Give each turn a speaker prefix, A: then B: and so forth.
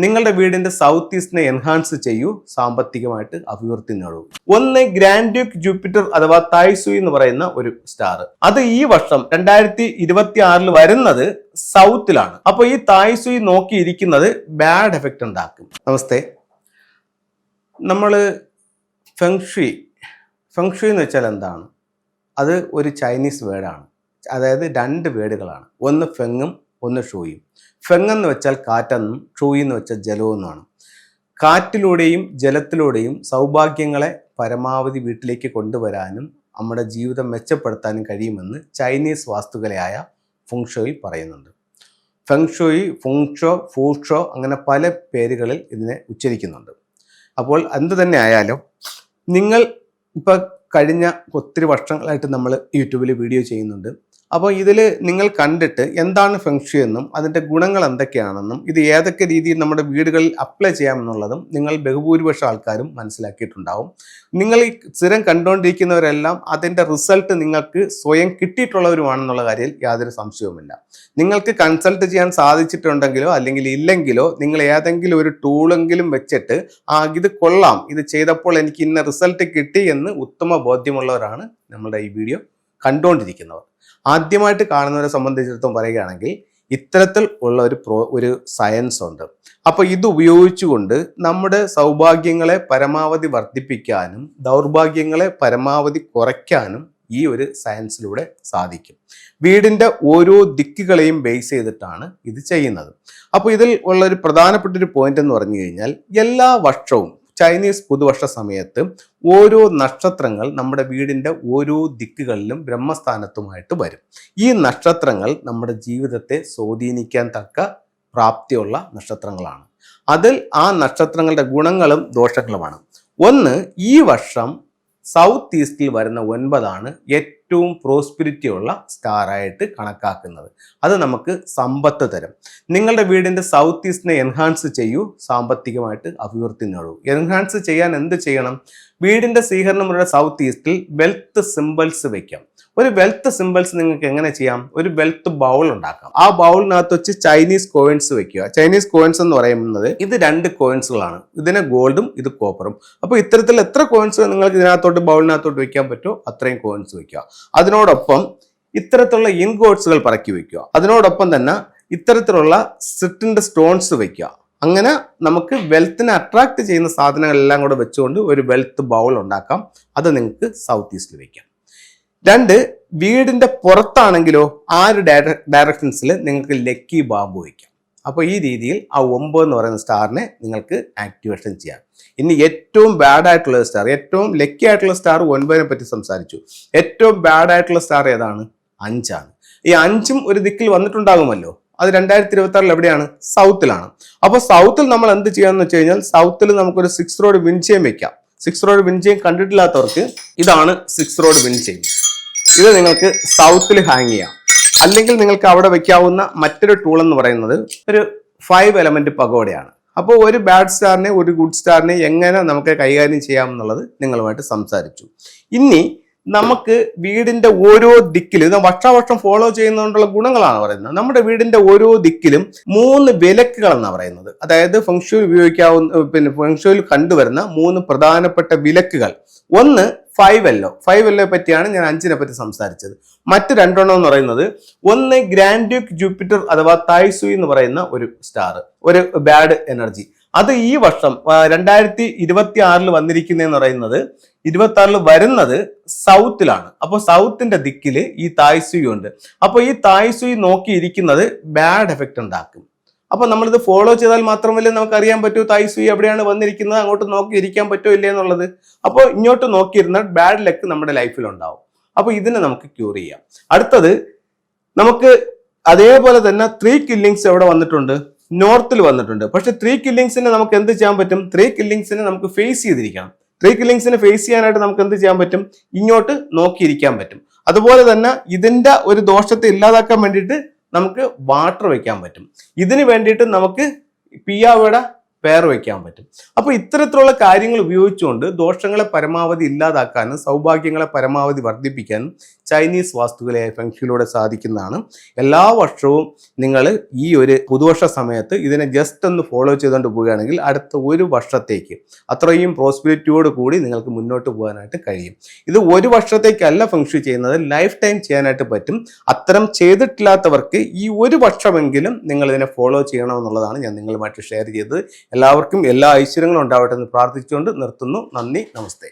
A: നിങ്ങളുടെ വീടിന്റെ south ഈസ്റ്റിനെ enhance ചെയ്യൂ, സാമ്പത്തികമായിട്ട് അഭിവൃദ്ധി നേടൂ. ഒന്ന് ഗ്രാൻഡ് ഡ്യൂക്ക് ജൂപ്പിറ്റർ അഥവാ തായ്സുയി എന്ന് പറയുന്ന ഒരു സ്റ്റാർ. അത് ഈ വർഷം 2026 വരുന്നത് സൗത്തിലാണ്. അപ്പൊ ഈ തായ്സുയി നോക്കിയിരിക്കുന്നത് ബാഡ് എഫക്റ്റ് ഉണ്ടാക്കും. നമസ്തേ. നമ്മള് ഫെങ്ഷുയി എന്ന് വെച്ചാൽ എന്താണ്? അത് ഒരു ചൈനീസ് വേർഡാണ്. അതായത് രണ്ട് വേർഡുകളാണ്. ഒന്ന് ഫെങ്ങും ഒന്ന് ഷൂയും. ഫെങ് എന്ന് വെച്ചാൽ കാറ്റെന്നും ഷൂയി എന്ന് വെച്ചാൽ ജലമെന്നുമാണ്. കാറ്റിലൂടെയും ജലത്തിലൂടെയും സൗഭാഗ്യങ്ങളെ പരമാവധി വീട്ടിലേക്ക് കൊണ്ടുവരാനും നമ്മുടെ ജീവിതം മെച്ചപ്പെടുത്താനും കഴിയുമെന്ന് ചൈനീസ് വാസ്തുകലയായ ഫെങ്ഷുയി പറയുന്നുണ്ട്. ഫെങ്ഷുയി, ഫുങ്ഷോ, ഫൂഷോ അങ്ങനെ പല പേരുകളിൽ ഇതിനെ ഉച്ചരിക്കുന്നുണ്ട്. അപ്പോൾ എന്തു തന്നെ ആയാലും നിങ്ങൾ ഇപ്പം കഴിഞ്ഞ ഒത്തിരി വർഷങ്ങളായിട്ട് നമ്മൾ യൂട്യൂബിൽ വീഡിയോ ചെയ്യുന്നുണ്ട്. അപ്പോൾ ഇതിൽ നിങ്ങൾ കണ്ടിട്ട് എന്താണ് ഫെങ്ഷുയി എന്നും അതിൻ്റെ ഗുണങ്ങൾ എന്തൊക്കെയാണെന്നും ഇത് ഏതൊക്കെ രീതിയിൽ നമ്മുടെ വീടുകളിൽ അപ്ലൈ ചെയ്യാമെന്നുള്ളതും നിങ്ങൾ ബഹുഭൂരിപക്ഷം ആൾക്കാരും മനസ്സിലാക്കിയിട്ടുണ്ടാവും. നിങ്ങൾ ഈ സ്ഥിരം കണ്ടുകൊണ്ടിരിക്കുന്നവരെല്ലാം അതിൻ്റെ റിസൾട്ട് നിങ്ങൾക്ക് സ്വയം കിട്ടിയിട്ടുള്ളവരുമാണെന്നുള്ള കാര്യത്തിൽ യാതൊരു സംശയവുമില്ല. നിങ്ങൾക്ക് കൺസൾട്ട് ചെയ്യാൻ സാധിച്ചിട്ടുണ്ടെങ്കിലോ അല്ലെങ്കിൽ ഇല്ലെങ്കിലോ നിങ്ങൾ ഏതെങ്കിലും ഒരു ടൂളെങ്കിലും വെച്ചിട്ട് ഇത് കൊള്ളാം, ഇത് ചെയ്തപ്പോൾ എനിക്ക് ഇന്ന റിസൾട്ട് കിട്ടി എന്ന് ഉത്തമ ബോധ്യമുള്ളവരാണ് നമ്മളുടെ ഈ വീഡിയോ കണ്ടുകൊണ്ടിരിക്കുന്നവർ. ആദ്യമായിട്ട് കാണുന്നവരെ സംബന്ധിച്ചിടത്തോളം പറയുകയാണെങ്കിൽ ഇത്തരത്തിൽ ഉള്ള ഒരു സയൻസ് ഉണ്ട്. അപ്പോൾ ഇത് ഉപയോഗിച്ചുകൊണ്ട് നമ്മുടെ സൗഭാഗ്യങ്ങളെ പരമാവധി വർദ്ധിപ്പിക്കാനും ദൗർഭാഗ്യങ്ങളെ പരമാവധി കുറയ്ക്കാനും ഈ ഒരു സയൻസിലൂടെ സാധിക്കും. വീടിൻ്റെ ഓരോ ദിക്കുകളെയും ബേസ് ചെയ്തിട്ടാണ് ഇത് ചെയ്യുന്നത്. അപ്പോൾ ഇതിൽ ഉള്ള ഒരു പ്രധാനപ്പെട്ട ഒരു പോയിന്റ് എന്ന് പറഞ്ഞു കഴിഞ്ഞാൽ എല്ലാ വർഷവും ചൈനീസ് പുതുവർഷ സമയത്ത് ഓരോ നക്ഷത്രങ്ങൾ നമ്മുടെ വീടിൻ്റെ ഓരോ ദിക്കുകളിലും ബ്രഹ്മസ്ഥാനത്തുമായിട്ട് വരും. ഈ നക്ഷത്രങ്ങൾ നമ്മുടെ ജീവിതത്തെ സ്വാധീനിക്കാൻ തക്ക പ്രാപ്തിയുള്ള നക്ഷത്രങ്ങളാണ്. അതിൽ ആ നക്ഷത്രങ്ങളുടെ ഗുണങ്ങളും ദോഷങ്ങളുമാണ്. ഒന്ന്, ഈ വർഷം സൗത്ത് ഈസ്റ്റിൽ വരുന്ന 9 ഏറ്റവും പ്രോസ്പിരിറ്റി ഉള്ള സ്റ്റാറായിട്ട് കണക്കാക്കുന്നത്. അത് നമുക്ക് സമ്പത്ത് തരും. നിങ്ങളുടെ വീടിൻ്റെ സൗത്ത് ഈസ്റ്റിനെ എൻഹാൻസ് ചെയ്യൂ, സാമ്പത്തികമായിട്ട് അഭിവൃദ്ധി നേടൂ. എൻഹാൻസ് ചെയ്യാൻ എന്ത് ചെയ്യണം? വീടിൻ്റെ സ്വീകരണമുള്ള സൗത്ത് ഈസ്റ്റിൽ വെൽത്ത് സിമ്പിൾസ് വയ്ക്കാം. ഒരു വെൽത്ത് സിമ്പിൾസ് നിങ്ങൾക്ക് എങ്ങനെ ചെയ്യാം? ഒരു വെൽത്ത് ബൗൾ ഉണ്ടാക്കാം. ആ ബൗളിനകത്ത് വെച്ച് ചൈനീസ് കോയിൻസ് വെക്കുക. ചൈനീസ് കോയിൻസ് എന്ന് പറയുന്നത് ഇത് 2 കോയിൻസുകളാണ്. ഇതിന് ഗോൾഡും ഇത് കോപ്പറും. അപ്പോൾ ഇത്തരത്തിൽ എത്ര കോയിൻസ് നിങ്ങൾക്ക് ഇതിനകത്തോട്ട് ബൗളിനകത്തോട്ട് വെക്കാൻ പറ്റുമോ അത്രയും കോയിൻസ് വെക്കുക. അതിനോടൊപ്പം ഇത്തരത്തിലുള്ള ഇൻഗോട്ട്സുകൾ പറക്കി വെക്കുക. അതിനോടൊപ്പം തന്നെ ഇത്തരത്തിലുള്ള സിറ്റിൻ്റെ സ്റ്റോൺസ് വെക്കുക. അങ്ങനെ നമുക്ക് വെൽത്തിനെ അട്രാക്ട് ചെയ്യുന്ന സാധനങ്ങളെല്ലാം കൂടെ വെച്ചുകൊണ്ട് ഒരു വെൽത്ത് ബൗൾ ഉണ്ടാക്കാം. അത് നിങ്ങൾക്ക് സൗത്ത് ഈസ്റ്റിൽ വെക്കാം. 2, വീടിൻ്റെ പുറത്താണെങ്കിലോ ആ ഒരു ഡയറക്ഷൻസിൽ നിങ്ങൾക്ക് ലക്കി ബാമ്പു വയ്ക്കാം. അപ്പോൾ ഈ രീതിയിൽ ആ 9 എന്ന് പറയുന്ന സ്റ്റാറിനെ നിങ്ങൾക്ക് ആക്ടിവേഷൻ ചെയ്യാം. ഇനി ഏറ്റവും ബാഡ് ആയിട്ടുള്ള സ്റ്റാർ, ഏറ്റവും ലക്കി ആയിട്ടുള്ള സ്റ്റാർ 9നെ പറ്റി സംസാരിച്ചു. ഏറ്റവും ബാഡ് ആയിട്ടുള്ള സ്റ്റാർ ഏതാണ്? 5 ഈ 5ഉം ഒരു ദിക്കിൽ വന്നിട്ടുണ്ടാകുമല്ലോ. അത് 2026 എവിടെയാണ്? സൗത്തിലാണ്. അപ്പോൾ സൗത്തിൽ നമ്മൾ എന്ത് ചെയ്യാന്ന് വെച്ച് കഴിഞ്ഞാൽ സൗത്തിൽ നമുക്കൊരു 6 റോഡ് വിൻചെയിം വെക്കാം. 6 റോഡ് വിൻചെയിം കണ്ടിട്ടില്ലാത്തവർക്ക് ഇതാണ് 6 റോഡ് വിൻചെയിം. ഇത് നിങ്ങൾക്ക് സൗത്തിൽ ഹാങ് ചെയ്യാം. അല്ലെങ്കിൽ നിങ്ങൾക്ക് അവിടെ വെക്കാവുന്ന മറ്റൊരു ടൂൾ എന്ന് പറയുന്നത് ഒരു 5 എലമെന്റ് പഗോഡയാണ്. അപ്പോൾ ഒരു ബാഡ് സ്റ്റാറിനെ ഒരു ഗുഡ് സ്റ്റാറിനെ എങ്ങനെ നമുക്ക് കൈകാര്യം ചെയ്യാമെന്നുള്ളത് നിങ്ങളുമായിട്ട് സംസാരിച്ചു. ഇനി നമുക്ക് വീടിന്റെ ഓരോ ദിക്കിലും ഇത് വർഷാവർഷം ഫോളോ ചെയ്യുന്നതുകൊണ്ടുള്ള ഗുണങ്ങളാണ് പറയുന്നത്. നമ്മുടെ വീടിന്റെ ഓരോ ദിക്കിലും 3 വിലക്കുകൾ എന്നാണ് പറയുന്നത്. അതായത് ഫെങ്ഷുയിൽ ഉപയോഗിക്കാവുന്ന ഫെങ്ഷുയിൽ കണ്ടുവരുന്ന 3 പ്രധാനപ്പെട്ട വിലക്കുകൾ. ഒന്ന് 5 പറ്റിയാണ് ഞാൻ 5നെ പറ്റി സംസാരിച്ചത്. മറ്റ് 2 എന്ന് പറയുന്നത് ഒന്ന് ഗ്രാൻഡ് ഡ്യൂക്ക് ജൂപ്പിറ്റർ അഥവാ തായ്സുയി എന്ന് പറയുന്ന ഒരു സ്റ്റാർ, ഒരു ബാഡ് എനർജി. അത് ഈ വർഷം 2026 വന്നിരിക്കുന്നതെന്ന് പറയുന്നത് 26 വരുന്നത് സൗത്തിലാണ്. അപ്പോൾ സൗത്തിന്റെ ദിക്കില് ഈ തായ്സുയി ഉണ്ട്. അപ്പോൾ ഈ തായ്സുയി നോക്കിയിരിക്കുന്നത് ബാഡ് എഫക്റ്റ് ഉണ്ടാക്കും. അപ്പൊ നമ്മളിത് ഫോളോ ചെയ്താൽ മാത്രമല്ലേ നമുക്ക് അറിയാൻ പറ്റൂ തായ്സുയി എവിടെയാണ് വന്നിരിക്കുന്നത്, അങ്ങോട്ട് നോക്കി ഇരിക്കാൻ പറ്റോ ഇല്ലേ എന്നുള്ളത്. അപ്പോൾ ഇങ്ങോട്ട് നോക്കിയിരുന്നാൽ ബാഡ് ലക്ക് നമ്മുടെ ലൈഫിൽ ഉണ്ടാവും. അപ്പൊ ഇതിനെ നമുക്ക് ക്യൂർ ചെയ്യാം. അടുത്തത് നമുക്ക് അതേപോലെ തന്നെ 3 കില്ലിങ്സ് എവിടെ വന്നിട്ടുണ്ട്? നോർത്തിൽ വന്നിട്ടുണ്ട്. പക്ഷെ 3 കില്ലിങ്സിനെ നമുക്ക് എന്ത് ചെയ്യാൻ പറ്റും? 3 കില്ലിങ്സിനെ നമുക്ക് ഫേസ് ചെയ്തിരിക്കണം. 3 കില്ലിങ്സിനെ ഫേസ് ചെയ്യാനായിട്ട് നമുക്ക് എന്ത് ചെയ്യാൻ പറ്റും? ഇങ്ങോട്ട് നോക്കിയിരിക്കാൻ പറ്റും. അതുപോലെ തന്നെ ഇതിന്റെ ഒരു ദോഷത്തെ ഇല്ലാതാക്കാൻ വേണ്ടിയിട്ട് നമുക്ക് വാട്ടർ വെക്കാൻ പറ്റും. ഇതിന് വേണ്ടിയിട്ട് നമുക്ക് പിയാവയുടെ പെയർ വയ്ക്കാൻ പറ്റും. അപ്പോൾ ഇത്തരത്തിലുള്ള കാര്യങ്ങൾ ഉപയോഗിച്ചുകൊണ്ട് ദോഷങ്ങളെ പരമാവധി ഇല്ലാതാക്കാനും സൗഭാഗ്യങ്ങളെ പരമാവധി വർദ്ധിപ്പിക്കാനും ചൈനീസ് വാസ്തുവിലെ ഫെങ്ഷുയിലൂടെ സാധിക്കുന്നതാണ്. എല്ലാ വർഷവും നിങ്ങൾ ഈ ഒരു പുതുവർഷ സമയത്ത് ഇതിനെ ജസ്റ്റ് ഒന്ന് ഫോളോ ചെയ്തുകൊണ്ട് പോവുകയാണെങ്കിൽ അടുത്ത ഒരു വർഷത്തേക്ക് അത്രയും പ്രോസ്പെരിറ്റിയോട് കൂടി നിങ്ങൾക്ക് മുന്നോട്ട് പോകാനായിട്ട് കഴിയും. ഇത് ഒരു വർഷത്തേക്കല്ല ഫെങ്ഷു ചെയ്യുന്നത്, ലൈഫ് ടൈം ചെയ്യാനായിട്ട് പറ്റും. അത്തരം ചെയ്തിട്ടില്ലാത്തവർക്ക് ഈ ഒരു വർഷമെങ്കിലും നിങ്ങൾ ഇതിനെ ഫോളോ ചെയ്യണമെന്നുള്ളതാണ് ഞാൻ നിങ്ങളുമായിട്ട് ഷെയർ ചെയ്തത്. എല്ലാവർക്കും എല്ലാ ഐശ്വര്യങ്ങളും ഉണ്ടാവട്ടെ എന്ന് പ്രാർത്ഥിച്ചുകൊണ്ട് നിർത്തുന്നു. നന്ദി, നമസ്തേ.